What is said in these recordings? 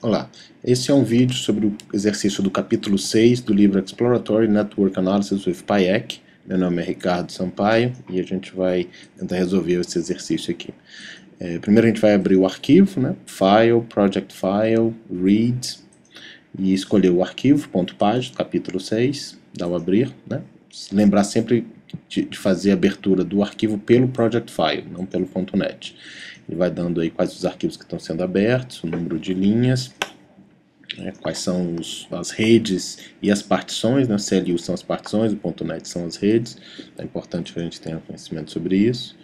Olá, esse é um vídeo sobre o exercício do capítulo 6 do livro Exploratory Network Analysis with PyEC. Meu nome é Ricardo Sampaio e a gente vai tentar resolver esse exercício aqui. Primeiro a gente vai abrir o arquivo, né? File, Project File, Read, e escolher o arquivo, .pag, capítulo 6, dá o abrir, né? Lembrar sempre de fazer a abertura do arquivo pelo Project File, não pelo .net. Ele vai dando aí quais os arquivos que estão sendo abertos, o número de linhas, quais são as redes e as partições, né? CLU são as partições, o .net são as redes. É importante que a gente tenha conhecimento sobre isso.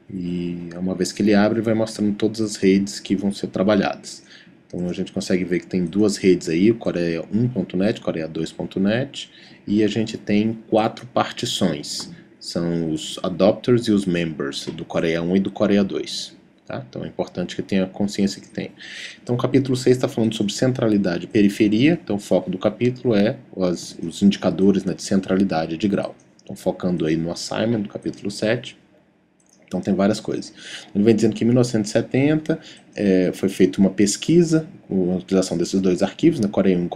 E uma vez que ele abre, vai mostrando todas as redes que vão ser trabalhadas. Então a gente consegue ver que tem duas redes aí, o Coreia 1.net, Coreia 2.net, e a gente tem 4 partições. São os adopters e os members do Coreia 1 e do Coreia 2. Tá? Então é importante que tenha consciência que tem. Então o capítulo 6 está falando sobre centralidade e periferia. Então o foco do capítulo é os indicadores, né, de centralidade de grau. Então focando aí no assignment do capítulo 7. Então tem várias coisas. Ele vem dizendo que em 1970 foi feita uma pesquisa com a utilização desses dois arquivos, né, Coreia 1 e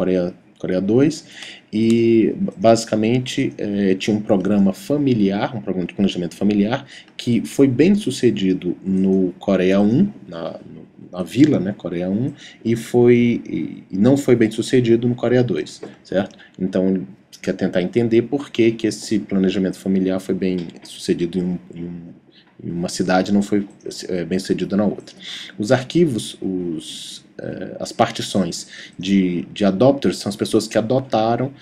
Coreia 2, e basicamente tinha um programa familiar, um programa de planejamento familiar, que foi bem sucedido no Coreia 1, na vila, né, Coreia 1, e não foi bem sucedido no Coreia 2, certo? Então quer tentar entender por que esse planejamento familiar foi bem sucedido em uma cidade, não foi bem sucedido na outra. Os arquivos, as partições de adopters são as pessoas que adotaram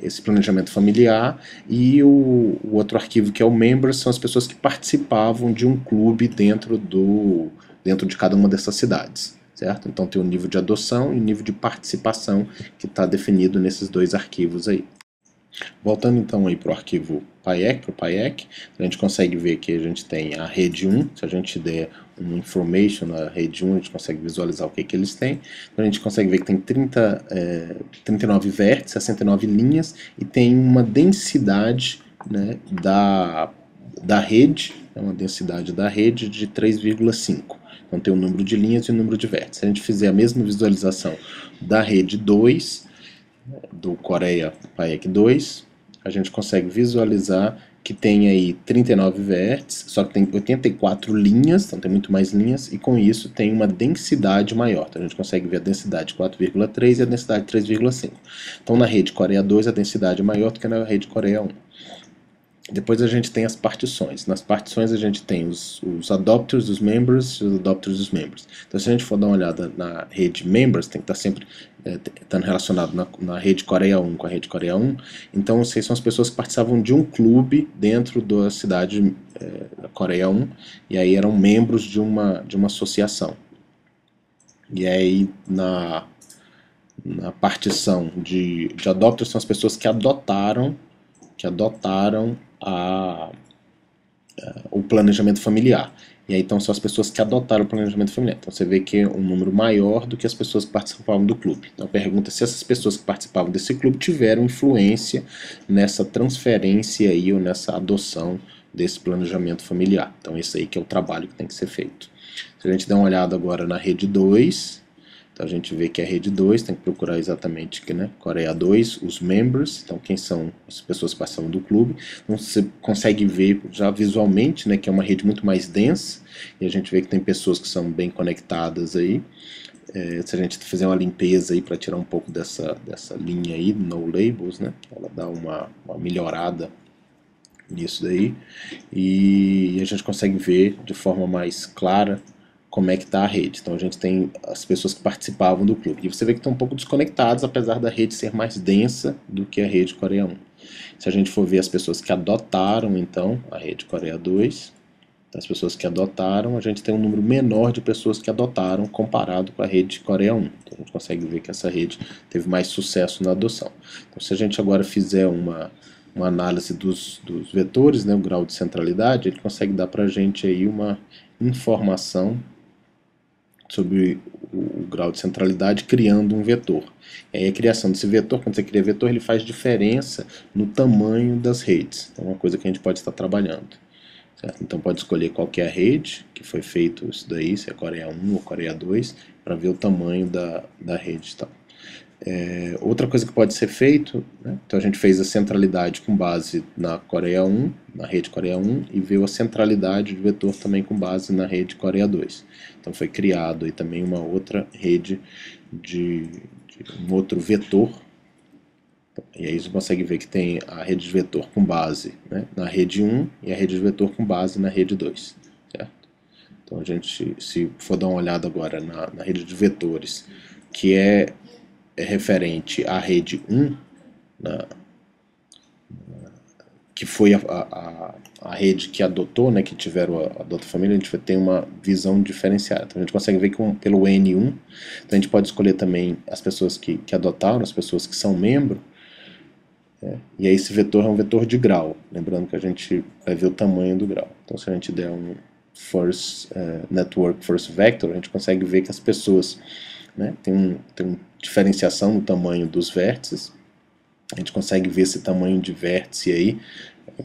esse planejamento familiar, e o outro arquivo, que é o members, são as pessoas que participavam de um clube dentro de cada uma dessas cidades. Certo? Então tem o nível de adoção e o nível de participação que está definido nesses dois arquivos aí. Voltando então aí para o arquivo PyEC, a gente consegue ver que a gente tem a rede 1, se a gente der um information na rede 1, a gente consegue visualizar o que eles têm. Então a gente consegue ver que tem 39 vértices, 69 linhas, e tem uma densidade, né, da rede, uma densidade da rede de 3,5. Então tem o número de linhas e o número de vértices. Se a gente fizer a mesma visualização da rede 2, do Coreia PyEC 2, a gente consegue visualizar que tem aí 39 vértices, só que tem 84 linhas, então tem muito mais linhas, e com isso tem uma densidade maior. Então a gente consegue ver a densidade 4,3 e a densidade 3,5. Então na rede Coreia 2 a densidade é maior do que na rede Coreia 1. Depois a gente tem as partições. Nas partições a gente tem os adopters, os members e os adopters dos members. Então se a gente for dar uma olhada na rede members, tem que estar sempre estando relacionado na rede Coreia 1 com a rede Coreia 1. Então essas são as pessoas que participavam de um clube dentro da cidade Coreia 1, e aí eram membros de uma associação. E aí na partição de adopters são as pessoas que adotaram o planejamento familiar. E aí então são as pessoas que adotaram o planejamento familiar. Então você vê que é um número maior do que as pessoas que participavam do clube. Então a pergunta é se essas pessoas que participavam desse clube tiveram influência nessa transferência aí, ou nessa adoção desse planejamento familiar. Então esse aí que é o trabalho que tem que ser feito. Se a gente der uma olhada agora na rede 2, então a gente vê que a rede 2 tem que procurar exatamente aqui, né? Coreia 2, os members, então quem são as pessoas que passam do clube. Então você consegue ver já visualmente, né, que é uma rede muito mais densa, e a gente vê que tem pessoas que são bem conectadas aí. Se a gente fizer uma limpeza aí para tirar um pouco dessa linha aí, no labels, né? Ela dá uma melhorada nisso daí, e a gente consegue ver de forma mais clara como é que está a rede. Então a gente tem as pessoas que participavam do clube. E você vê que estão um pouco desconectados, apesar da rede ser mais densa do que a rede Coreia 1. Se a gente for ver as pessoas que adotaram, então, a rede Coreia 2, as pessoas que adotaram, a gente tem um número menor de pessoas que adotaram comparado com a rede Coreia 1. Então a gente consegue ver que essa rede teve mais sucesso na adoção. Então se a gente agora fizer uma análise dos vetores, né, o grau de centralidade, ele consegue dar para a gente aí uma informação sobre o grau de centralidade criando um vetor. E aí a criação desse vetor, quando você cria vetor, ele faz diferença no tamanho das redes. Então é uma coisa que a gente pode estar trabalhando. certo? Então pode escolher qual que é a rede que foi feito isso daí, se é Coreia 1 ou Coreia 2, para ver o tamanho da rede e tal. Outra coisa que pode ser feito, né? Então a gente fez a centralidade com base na Coreia 1, na rede Coreia 1, e viu a centralidade do vetor também com base na rede Coreia 2. Então foi criado aí também uma outra rede de um outro vetor. E aí você consegue ver que tem a rede de vetor com base, né, na rede 1 e a rede de vetor com base na rede 2. Certo? Então a gente, se for dar uma olhada agora na rede de vetores, que é referente à rede 1, que foi a rede que adotou, né, que tiveram a Dota Família, a gente vai ter uma visão diferenciada. Então a gente consegue ver que pelo N1, então a gente pode escolher também as pessoas que adotaram, as pessoas que são membro, e aí esse vetor é um vetor de grau, lembrando que a gente vai ver o tamanho do grau. Então se a gente der um Network First Vector, a gente consegue ver que as pessoas, né, tem uma diferenciação no tamanho dos vértices. A gente consegue ver esse tamanho de vértice aí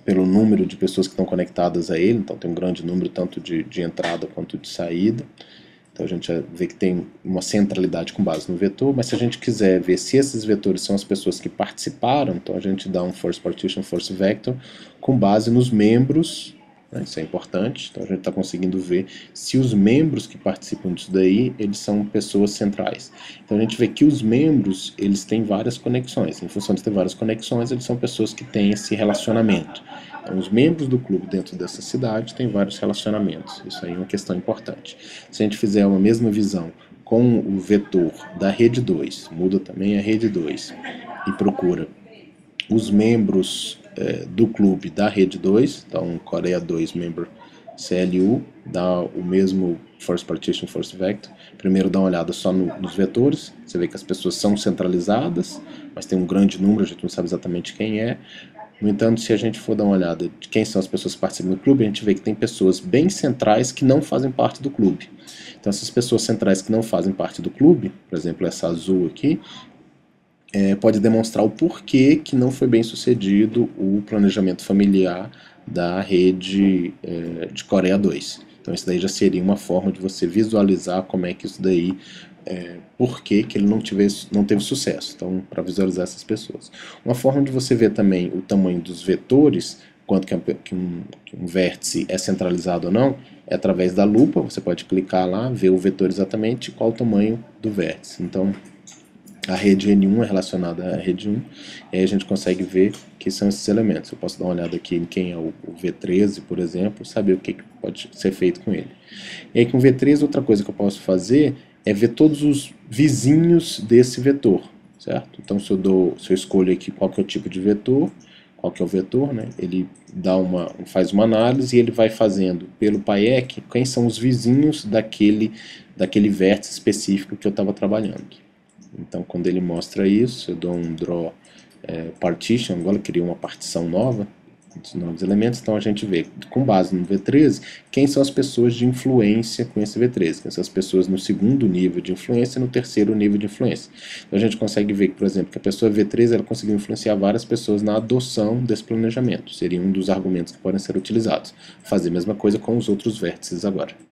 pelo número de pessoas que estão conectadas a ele, então tem um grande número tanto de entrada quanto de saída. Então a gente vê que tem uma centralidade com base no vetor, mas se a gente quiser ver se esses vetores são as pessoas que participaram, então a gente dá um First Partition First Vector com base nos membros, né, isso é importante, então a gente está conseguindo ver se os membros que participam disso daí, eles são pessoas centrais. Então a gente vê que os membros, eles têm várias conexões, em função de ter várias conexões, eles são pessoas que têm esse relacionamento. Então, os membros do clube dentro dessa cidade têm vários relacionamentos. Isso aí é uma questão importante. Se a gente fizer uma mesma visão com o vetor da rede 2, muda também a rede 2, e procura os membros do clube da rede 2, então Coreia 2 member CLU, dá o mesmo First Partition, First Vector. Primeiro dá uma olhada só nos vetores, você vê que as pessoas são centralizadas, mas tem um grande número, a gente não sabe exatamente quem é. No entanto, se a gente for dar uma olhada de quem são as pessoas que participam do clube, a gente vê que tem pessoas bem centrais que não fazem parte do clube. Então essas pessoas centrais que não fazem parte do clube, por exemplo essa azul aqui, pode demonstrar o porquê que não foi bem sucedido o planejamento familiar da rede de Coreia 2. Então isso daí já seria uma forma de você visualizar como é que isso daí, por que ele não teve sucesso. Então, para visualizar essas pessoas. Uma forma de você ver também o tamanho dos vetores, quanto que um vértice é centralizado ou não, é através da lupa. Você pode clicar lá, ver o vetor exatamente qual o tamanho do vértice. Então, a rede N1 é relacionada à rede 1, e aí a gente consegue ver que são esses elementos. Eu posso dar uma olhada aqui em quem é o V13, por exemplo, saber o que pode ser feito com ele. E aí com o V13, outra coisa que eu posso fazer é ver todos os vizinhos desse vetor, certo? Então se eu escolho aqui qual que é o tipo de vetor, qual que é o vetor, né? Ele faz uma análise e ele vai fazendo pelo PAEC quem são os vizinhos daquele vértice específico que eu estava trabalhando. Então quando ele mostra isso, eu dou um draw partition, agora eu crio uma partição nova, dos novos elementos, então a gente vê, com base no V13, quem são as pessoas de influência com esse V13, quem são as pessoas no segundo nível de influência e no terceiro nível de influência. Então a gente consegue ver, por exemplo, que a pessoa V13 ela conseguiu influenciar várias pessoas na adoção desse planejamento, seria um dos argumentos que podem ser utilizados. Fazer a mesma coisa com os outros vértices agora.